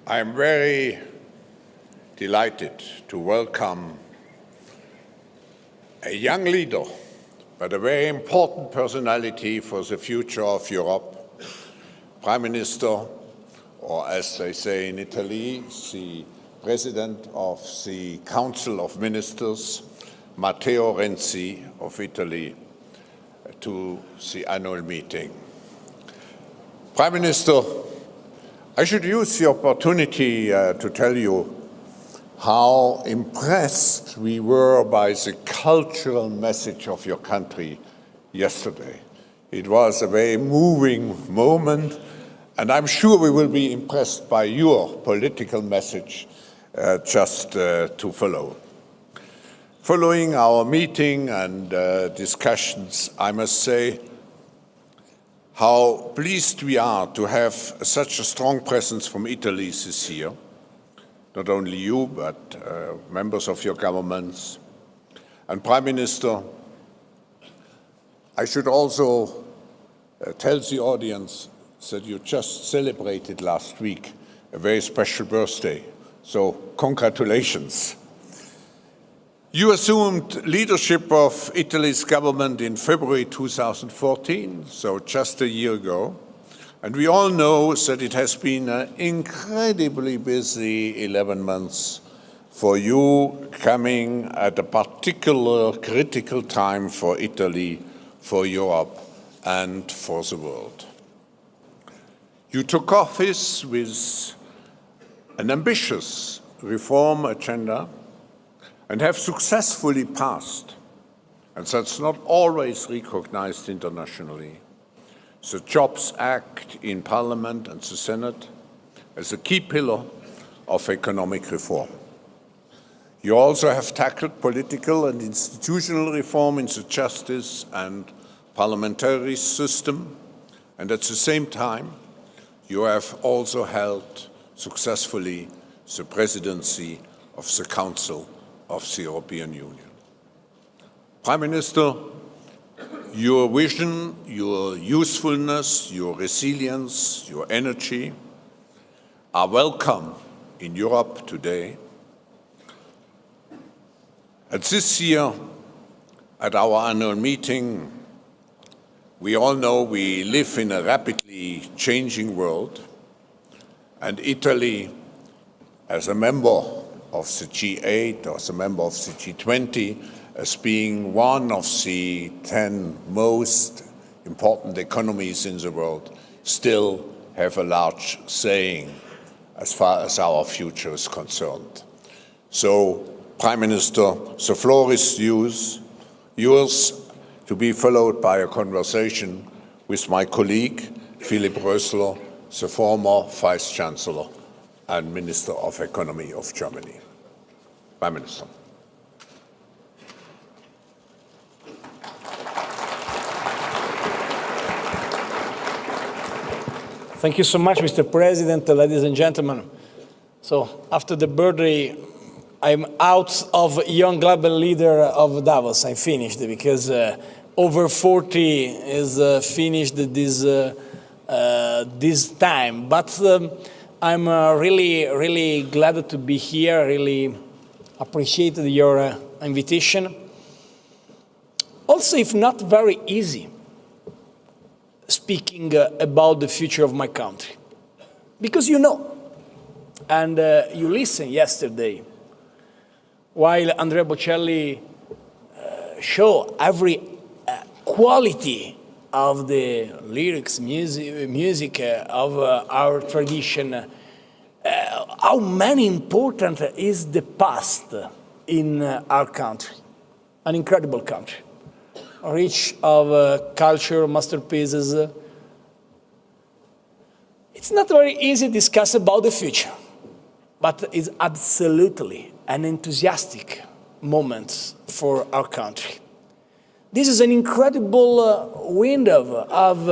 I am very delighted to welcome a young leader, but a very important personality for the future of Europe, Prime Minister, or as they say in Italy, the President of the Council of Ministers, Matteo Renzi of Italy, to the annual meeting. Prime Minister, I should use the opportunity to tell you how impressed we were by the cultural message of your country yesterday. It was a very moving moment, and I'm sure we will be impressed by your political message just to follow. Following our meeting and discussions, I must say how pleased we are to have such a strong presence from Italy this year. Not only you, but members of your governments. And Prime Minister, I should also tell the audience that you just celebrated last week a very special birthday. So congratulations. You assumed leadership of Italy's government in February 2014, so just a year ago. And we all know that it has been an incredibly busy 11 months for you, coming at a particular critical time for Italy, for Europe, and for the world. You took office with an ambitious reform agenda and have successfully passed, and that's not always recognized internationally, the Jobs Act in Parliament and the Senate as a key pillar of economic reform. You also have tackled political and institutional reform in the justice and parliamentary system, and at the same time, you have also held successfully the presidency of the Council of the European Union. Prime Minister, your vision, your usefulness, your resilience, your energy are welcome in Europe today. And this year, at our annual meeting, we all know we live in a rapidly changing world, and Italy, as a member of the G8 or as a member of the G20, as being one of the 10 most important economies in the world, still have a large saying as far as our future is concerned. So, Prime Minister, the floor is yours to be followed by a conversation with my colleague, Philipp Rösler, the former Vice Chancellor and Minister of Economy of Germany. Prime Minister. Thank you so much, Mr. President, ladies and gentlemen. So after the birthday, I'm out of young global leader of Davos. I finished because over 40 is finished this time. But I'm really glad to be here. Really appreciated your invitation. Also, if not very easy, speaking about the future of my country. Because you know, and you listened yesterday, while Andrea Bocelli showed every quality of the lyrics, music of our tradition, how many important is the past in our country, an incredible country. Rich of culture, masterpieces. It's not very easy to discuss about the future, but it's absolutely an enthusiastic moment for our country. This is an incredible window of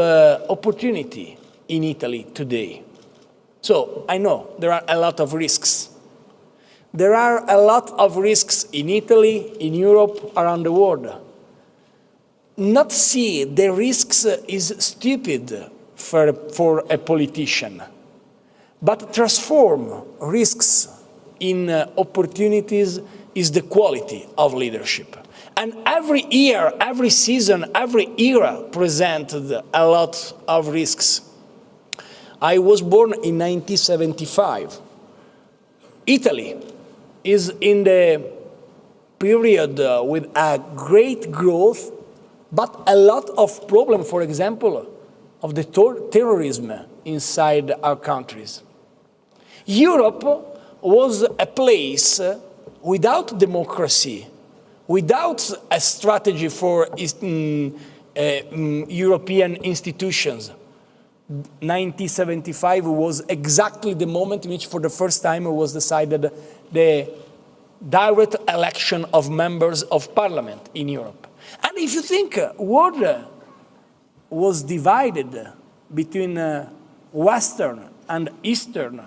opportunity in Italy today. So I know there are a lot of risks. There are a lot of risks in Italy, in Europe, around the world. Not see the risks is stupid for a politician, But transform risks in opportunities is the quality of leadership. And every year, every season, every era presented a lot of risks. I was born in 1975. Italy is in the period with a great growth, but a lot of problems, for example, of the terrorism inside our countries. Europe was a place without democracy, without a strategy for European institutions. 1975 was exactly the moment in which, for the first time, it was decided the direct election of members of parliament in Europe. And if you think world was divided between Western and Eastern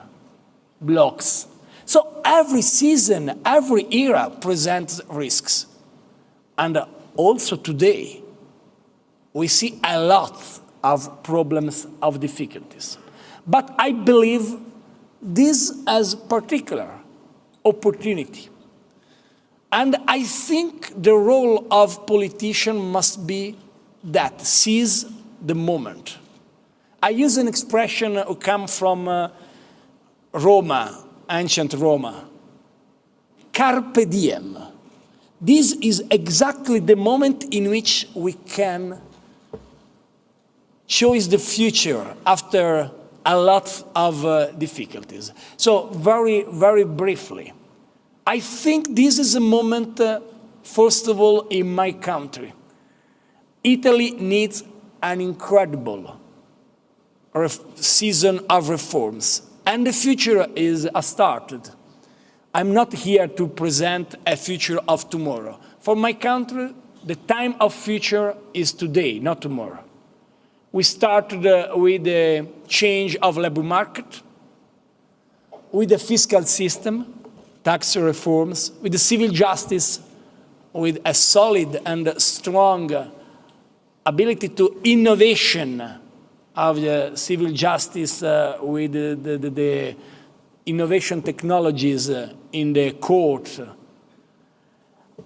blocks. So every season, every era presents risks. And also today, we see a lot of problems, of difficulties. But I believe this as particular opportunity. And I think the role of politician must be that, seize the moment. I use an expression that comes from Roma, ancient Roma, carpe diem. This is exactly the moment in which we can choose the future after a lot of difficulties. So very, very briefly, I think this is a moment, first of all, in my country. Italy needs an incredible season of reforms, and the future is started. I'm not here to present a future of tomorrow. For my country, the time of future is today, not tomorrow. We started with the change of labor market, with the fiscal system, tax reforms, with the civil justice, with a solid and strong ability to innovation of the civil justice with the innovation technologies in the court.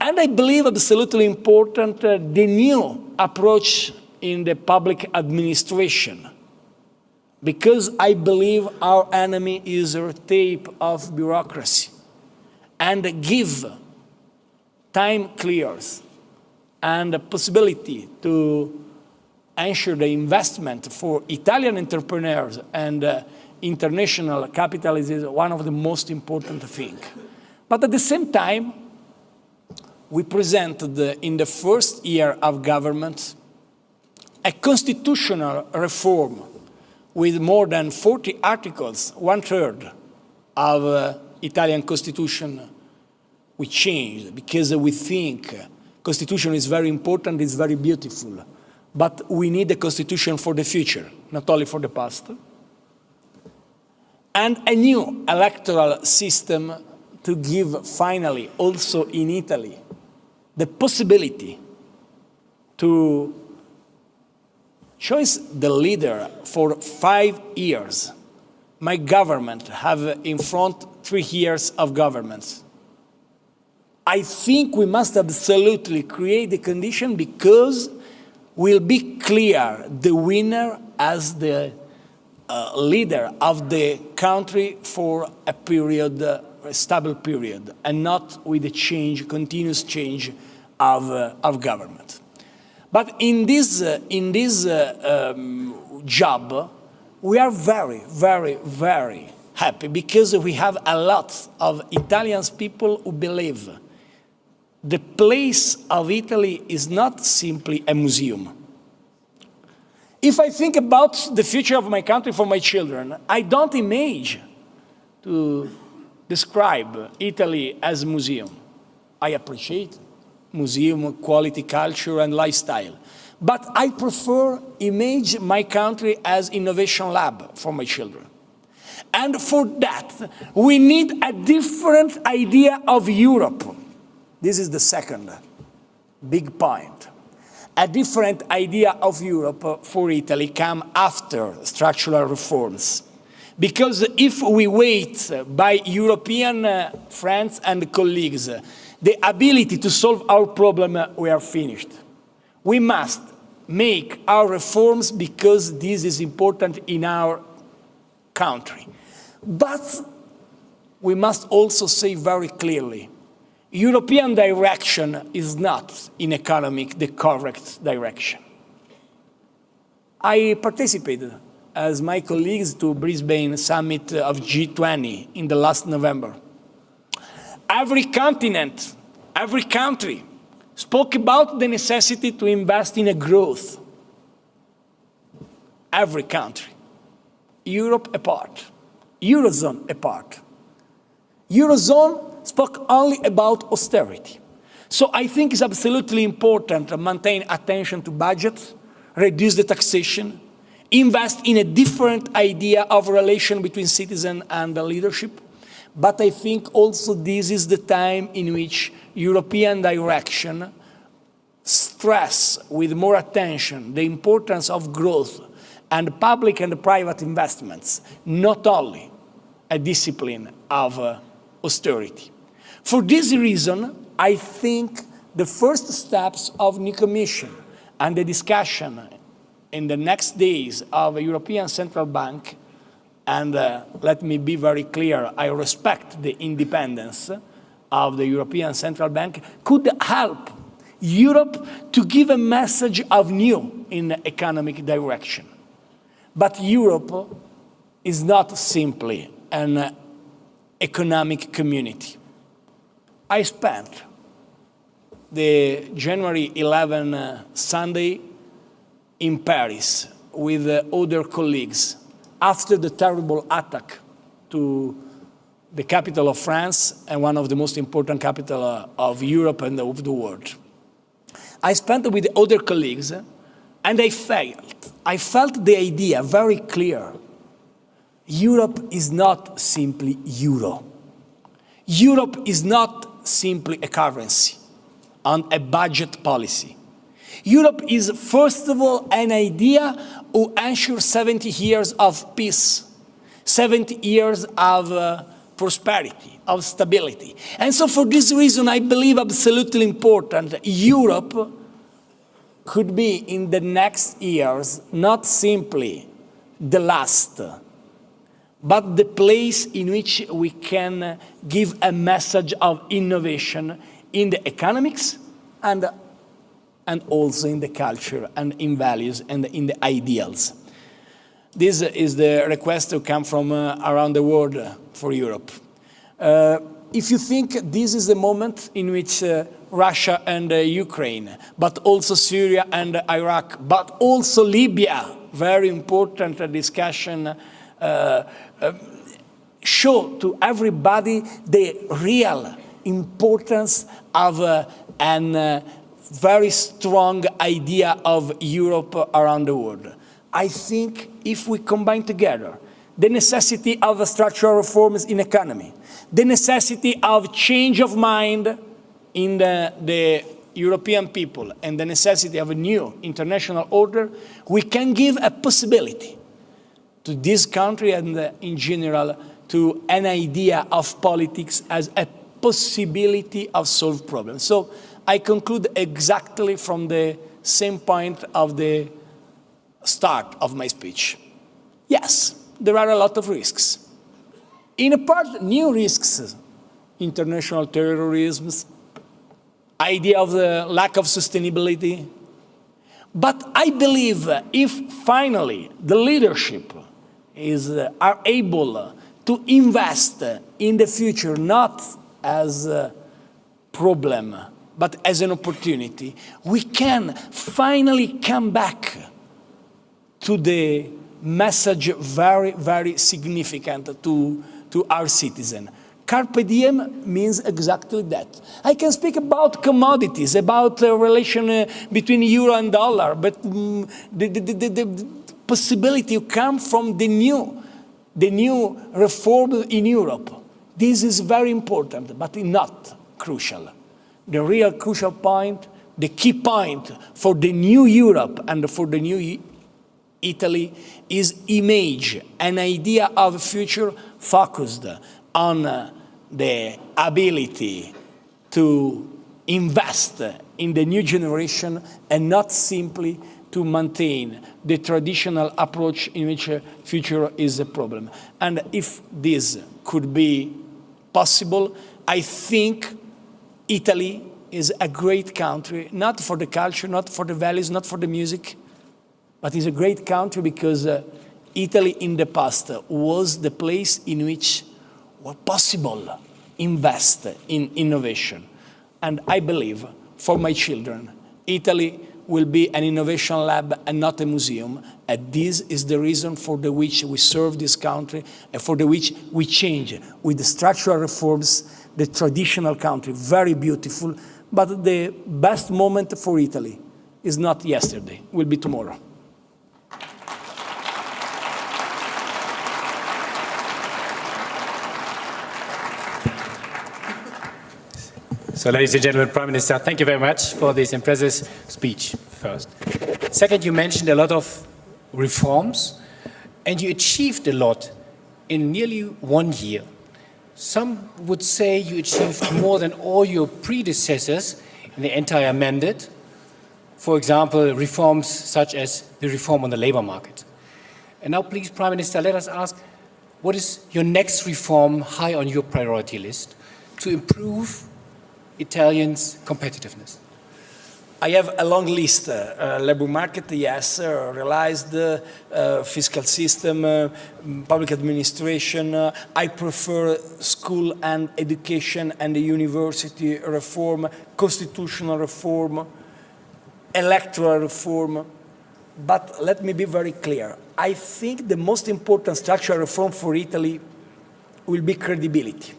And I believe absolutely important the new approach in the public administration, because I believe our enemy is a tape of bureaucracy, and give time clears and the possibility to ensure the investment for Italian entrepreneurs and international capital is one of the most important things. But at the same time, we presented in the first year of government a constitutional reform with more than 40 articles, 1/3 of Italian constitution we changed, because we think constitution is very important, it's very beautiful, but we need a constitution for the future, not only for the past. And a new electoral system to give finally, also in Italy, the possibility to choose the leader for 5 years. My government have in front 3 years of government. I think we must absolutely create the condition, because will be clear the winner as the leader of the country for a period, a stable period, and not with a change, continuous change of government. But in this job, we are very, very, very happy, because we have a lot of Italian people who believe the place of Italy is not simply a museum. If I think about the future of my country for my children, I don't imagine to describe Italy as a museum. I appreciate museum, quality, culture, and lifestyle. But I prefer image my country as innovation lab for my children. And for that, we need a different idea of Europe. This is the second big point. A different idea of Europe for Italy come after structural reforms. Because if we wait by European friends and colleagues, the ability to solve our problem, we are finished. We must make our reforms because this is important in our country. But we must also say very clearly, European direction is not, in economic, the correct direction. I participated as my colleagues to Brisbane summit of G20 in the last November. Every continent, every country spoke about the necessity to invest in a growth. Every country, Europe apart, Eurozone apart. Eurozone spoke only about austerity. So I think it's absolutely important to maintain attention to budgets, reduce the taxation, invest in a different idea of relation between citizen and the leadership. But I think also this is the time in which European direction stress with more attention the importance of growth and public and private investments, not only a discipline of austerity. For this reason, I think the first steps of new Commission and the discussion in the next days of a European Central Bank, and let me be very clear, I respect the independence of the European Central Bank, could help Europe to give a message of new in economic direction. But Europe is not simply an economic community. I spent the January 11 Sunday in Paris with other colleagues after the terrible attack to the capital of France and one of the most important capitals of Europe and of the world. I spent with other colleagues and I felt the idea very clear. Europe is not simply euro. Europe is not simply a currency and a budget policy. Europe is, first of all, an idea who ensures 70 years of peace, 70 years of prosperity, of stability. And so for this reason, I believe absolutely important, Europe could be in the next years not simply the last, but the place in which we can give a message of innovation in the economics and also in the culture and in values and in the ideals. This is the request to come from around the world for Europe. If you think this is the moment in which Russia and Ukraine, but also Syria and Iraq, but also Libya, very important discussion, show to everybody the real importance of an very strong idea of Europe around the world. I think if we combine together the necessity of structural reforms in economy, the necessity of change of mind in the European people, and the necessity of a new international order, we can give a possibility to this country and in general to an idea of politics as a possibility of solve problems. So I conclude exactly from the same point of the start of my speech. Yes, there are a lot of risks. In a part, new risks, international terrorism, idea of the lack of sustainability. But I believe if finally the leadership are able to invest in the future, not as a problem, but as an opportunity, we can finally come back to the message very, very significant to our citizen. Carpe diem means exactly that. I can speak about commodities, about the relation between euro and dollar, but the possibility to come from the new reform in Europe. This is very important, but not crucial. The real crucial point, the key point for the new Europe and for the new Italy is image, an idea of a future focused on the ability to invest in the new generation and not simply to maintain the traditional approach in which future is a problem. And if this could be possible, I think Italy is a great country, not for the culture, not for the values, not for the music, but it's a great country because Italy in the past was the place in which was possible invest in innovation. And I believe for my children, Italy will be an innovation lab and not a museum. And this is the reason for the which we serve this country and for the which we change with the structural reforms, the traditional country, very beautiful. But the best moment for Italy is not yesterday, will be tomorrow. So, ladies and gentlemen, Prime Minister, thank you very much for this impressive speech, first. Second, you mentioned a lot of reforms, and you achieved a lot in nearly 1 year. Some would say you achieved more than all your predecessors in the entire mandate. For example, reforms such as the reform on the labor market. And now, please, Prime Minister, let us ask, what is your next reform high on your priority list to improve Italians' competitiveness? I have a long list. Labor market, yes. Realized fiscal system, public administration. I prefer school and education and the university reform, constitutional reform, electoral reform. But let me be very clear. I think the most important structural reform for Italy will be credibility.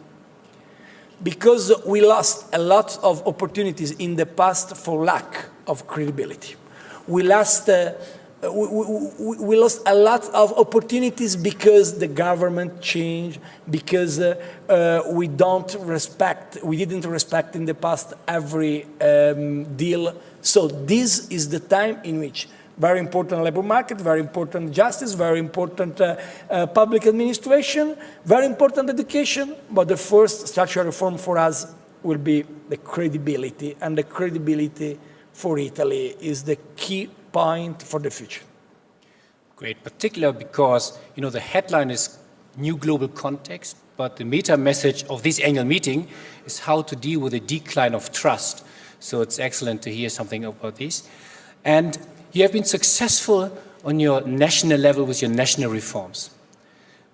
Because we lost a lot of opportunities in the past for lack of credibility. We lost a lot of opportunities because the government changed, because we didn't respect in the past every deal. So this is the time in which very important labor market, very important justice, very important public administration, very important education, but the first structural reform for us will be the credibility, and the credibility for Italy is the key point for the future. Great, particularly because, you know, the headline is New Global Context, but the meta message of this annual meeting is how to deal with the decline of trust. So it's excellent to hear something about this. And you have been successful on your national level with your national reforms.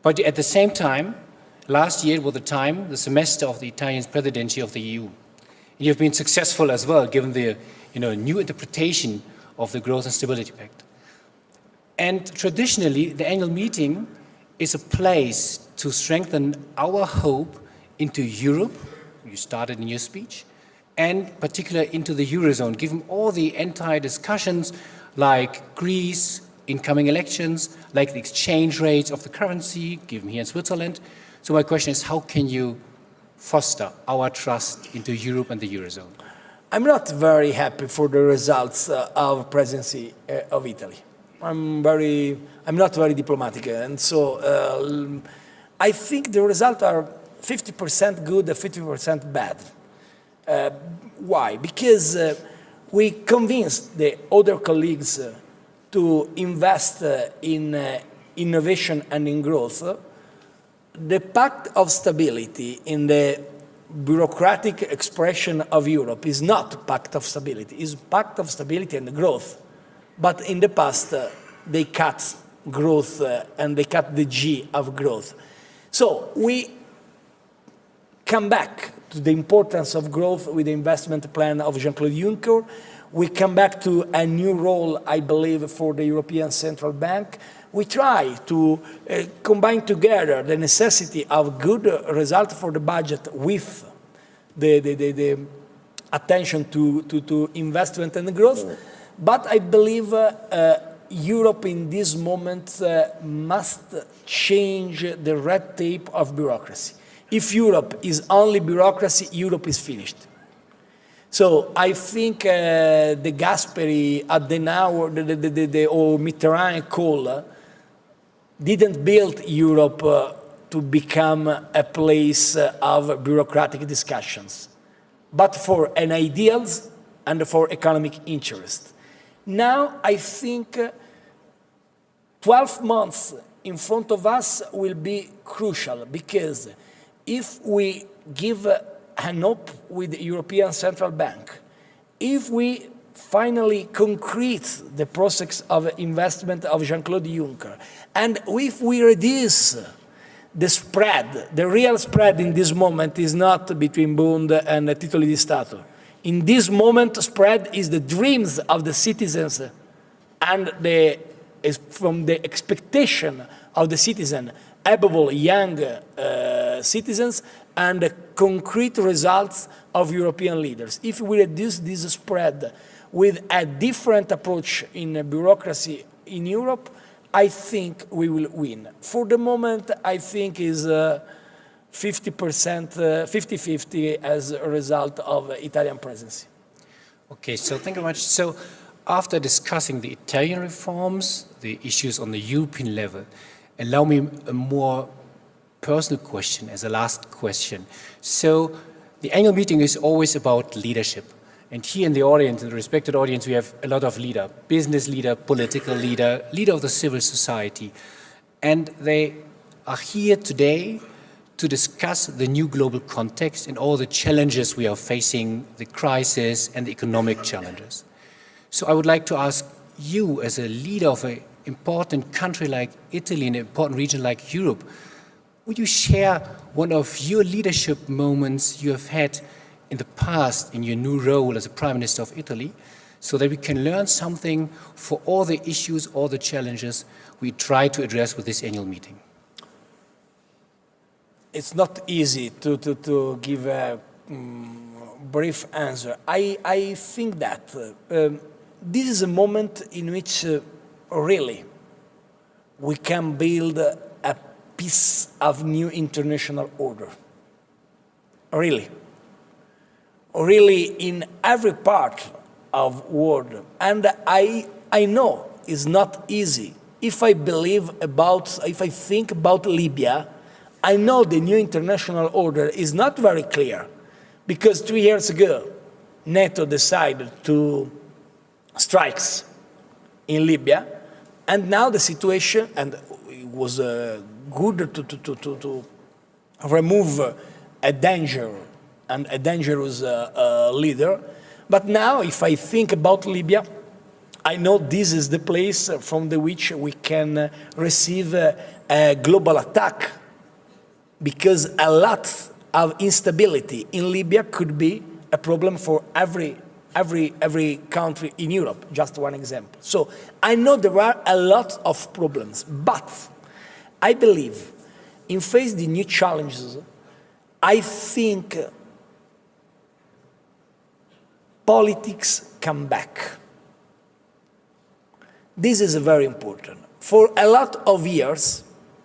But at the same time, last year was the semester of the Italian presidency of the EU. And you have been successful as well, given the new interpretation of the Growth and Stability Pact. And traditionally, the annual meeting is a place to strengthen our hope into Europe, you started in your speech, and particularly into the Eurozone, given all the anti-discussions like Greece, incoming elections, like the exchange rates of the currency, given here in Switzerland. So my question is, how can you foster our trust into Europe and the Eurozone? I'm not very happy for the results of presidency of Italy. I'm not very diplomatic, and so I think the results are 50% good and 50% bad. Why? Because we convinced the other colleagues to invest in innovation and in growth. The Pact of Stability in the bureaucratic expression of Europe is not Pact of Stability, it's Pact of Stability and Growth. But in the past, they cut growth and they cut the G of growth. So we come back to the importance of growth with the investment plan of Jean-Claude Juncker. We come back to a new role, I believe, for the European Central Bank. We try to combine together the necessity of good result for the budget with the attention to investment and growth. But I believe Europe in this moment must change the red tape of bureaucracy. If Europe is only bureaucracy, Europe is finished. So I think the Gasperi, Adenauer, or Mitterrand call didn't build Europe to become a place of bureaucratic discussions, but for an ideals and for economic interest. Now I think 12 months in front of us will be crucial, because if we give an hope with the European Central Bank, if we finally concrete the process of investment of Jean-Claude Juncker, and if we reduce the spread, the real spread in this moment is not between Bund and Titoli di Stato. In this moment, spread is the dreams of the citizens and from the expectation of the citizen, above all young citizens, and the concrete results of European leaders. If we reduce this spread with a different approach in bureaucracy in Europe, I think we will win. For the moment, I think is 50%, 50-50 as a result of Italian presidency. Okay, so thank you very much. So after discussing the Italian reforms, the issues on the European level, allow me a more personal question as a last question. So the annual meeting is always about leadership. And here in the audience, in the respected audience, we have a lot of leader, business leader, political leader, leader of the civil society. And they are here today to discuss the new global context and all the challenges we are facing, the crisis and the economic challenges. So I would like to ask you, as a leader of an important country like Italy, an important region like Europe, would you share one of your leadership moments you have had in the past in your new role as a Prime Minister of Italy, so that we can learn something for all the issues, all the challenges we try to address with this annual meeting? It's not easy to give a brief answer. I think that this is a moment in which really we can build a piece of new international order. Really in every part of the world. And I know it's not easy. If I think about Libya, I know the new international order is not very clear, because 3 years ago, NATO decided to strikes in Libya, and now the situation, and it was good to remove a danger and a dangerous leader. But now, if I think about Libya, I know this is the place from which we can receive a global attack, because a lot of instability in Libya could be a problem for every country in Europe, just one example. So I know there are a lot of problems, but I believe in face the new challenges, I think politics come back. This is very important. For a lot of years,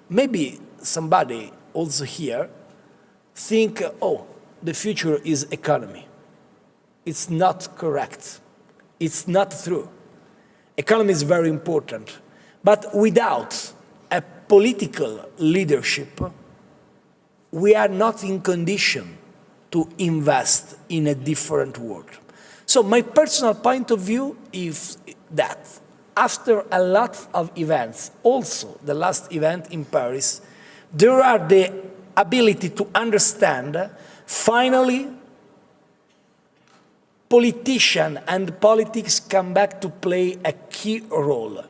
maybe somebody also here think, oh, the future is economy. It's not correct. It's not true. Economy is very important. But without a political leadership, we are not in condition to invest in a different world. So my personal point of view is that after a lot of events, also the last event in Paris, there are the ability to understand, finally, politicians and politics come back to play a key role.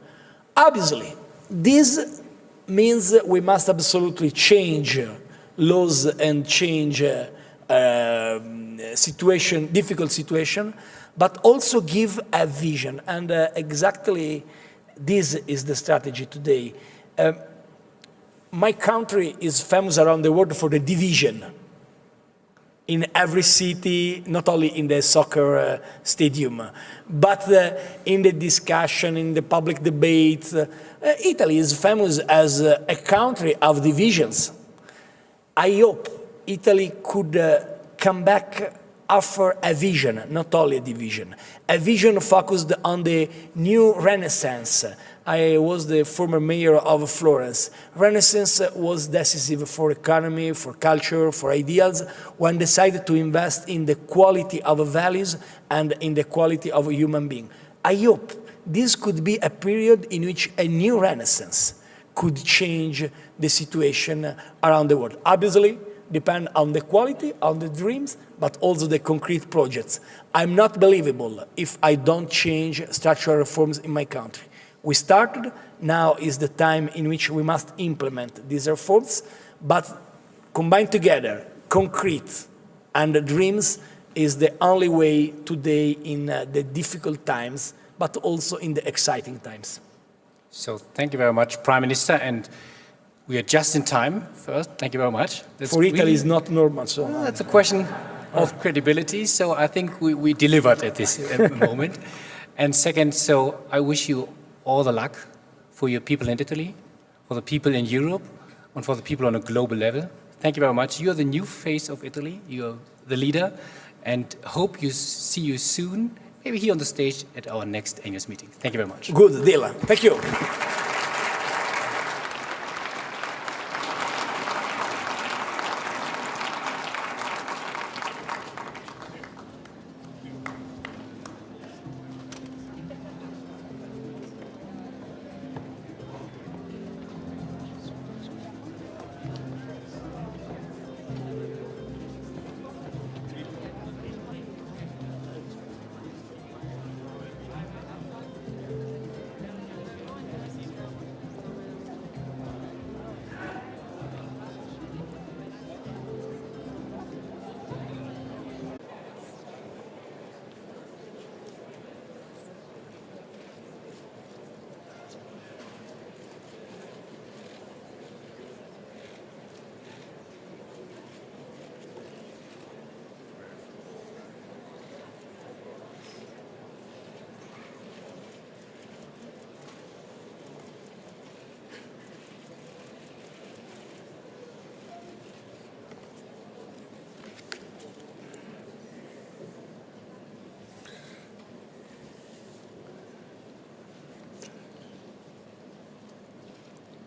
Obviously, this means we must absolutely change laws and change difficult situation, but also give a vision. And exactly this is the strategy today. My country is famous around the world for the division. In every city, not only in the soccer stadium, but in the discussion, in the public debate. Italy is famous as a country of divisions. I hope Italy could come back offer a vision, not only a division, a vision focused on the new Renaissance. I was the former mayor of Florence. Renaissance was decisive for economy, for culture, for ideals, when decided to invest in the quality of values and in the quality of a human being. I hope this could be a period in which a new Renaissance could change the situation around the world. Obviously, depend on the quality, on the dreams, but also the concrete projects. I'm not believable if I don't change structural reforms in my country. We started, now is the time in which we must implement these reforms, but combined together, concrete and the dreams is the only way today in the difficult times, but also in the exciting times. So thank you very much, Prime Minister, and we are just in time. First, thank you very much. For Italy, it's not normal. So that's a question of credibility. So I think we delivered at this moment. And second, so I wish you all the luck for your people in Italy, for the people in Europe, and for the people on a global level. Thank you very much. You are the new face of Italy. You are the leader, and hope you see you soon, maybe here on the stage at our next annual meeting. Thank you very much. Good deal. Thank you.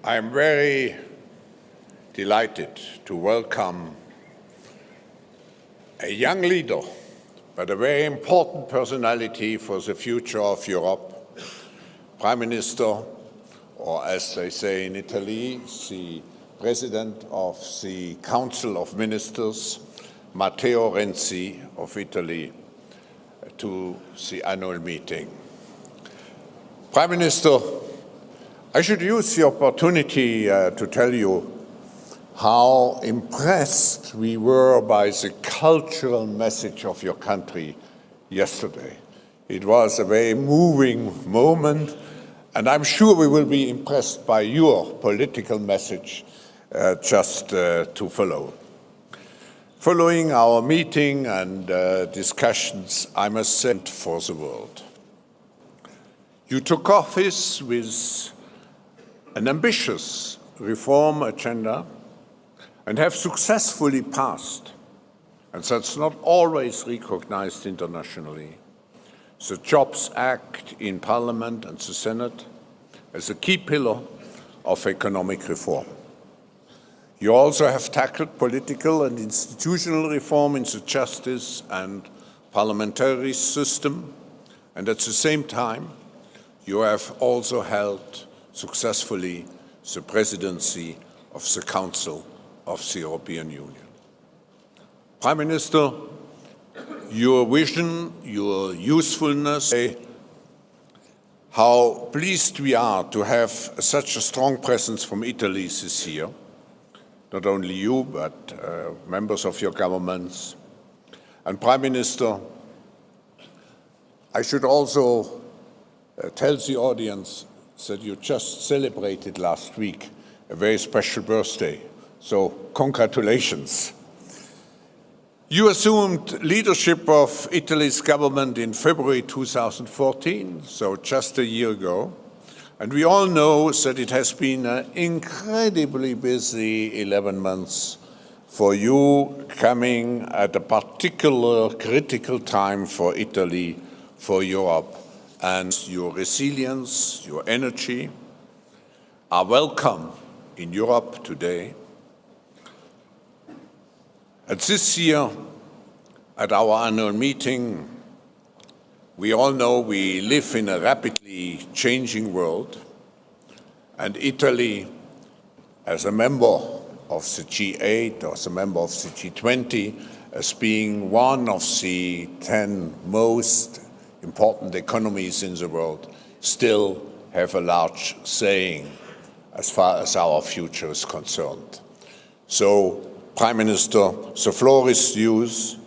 I am very delighted to welcome a young leader, but a very important personality for the future of Europe, Prime Minister, or as they say in Italy, the President of the Council of Ministers, Matteo Renzi of Italy, to the annual meeting. Prime Minister, I should use the opportunity to tell you how impressed we were by the cultural message of your country yesterday. It was a very moving moment, and I'm sure we will be impressed by your political message just to follow. Following our meeting and discussions, I must say for the world. You took office with an ambitious reform agenda and have successfully passed, and that's not always recognized internationally, the Jobs Act in Parliament and the Senate as a key pillar of economic reform. You also have tackled political and institutional reform in the justice and parliamentary system, and at the same time, you have also held successfully the presidency of the Council of the European Union. Prime Minister, your vision, your usefulness, how pleased we are to have such a strong presence from Italy this year, not only you, but members of your governments. And Prime Minister, I should also tell the audience that you just celebrated last week a very special birthday. So congratulations. You assumed leadership of Italy's government in February 2014, so just a year ago. And we all know that it has been an incredibly busy 11 months for you coming at a particular critical time for Italy, for Europe, and your resilience, your energy are welcome in Europe today. And this year, at our annual meeting, we all know we live in a rapidly changing world, and Italy, as a member of the G8 or as a member of the G20, as being one of the 10 most important economies in the world, still have a large saying as far as our future is concerned. So, Prime Minister, the floor is yours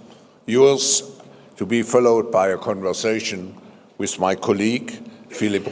to be followed by a conversation with my colleague, Philippe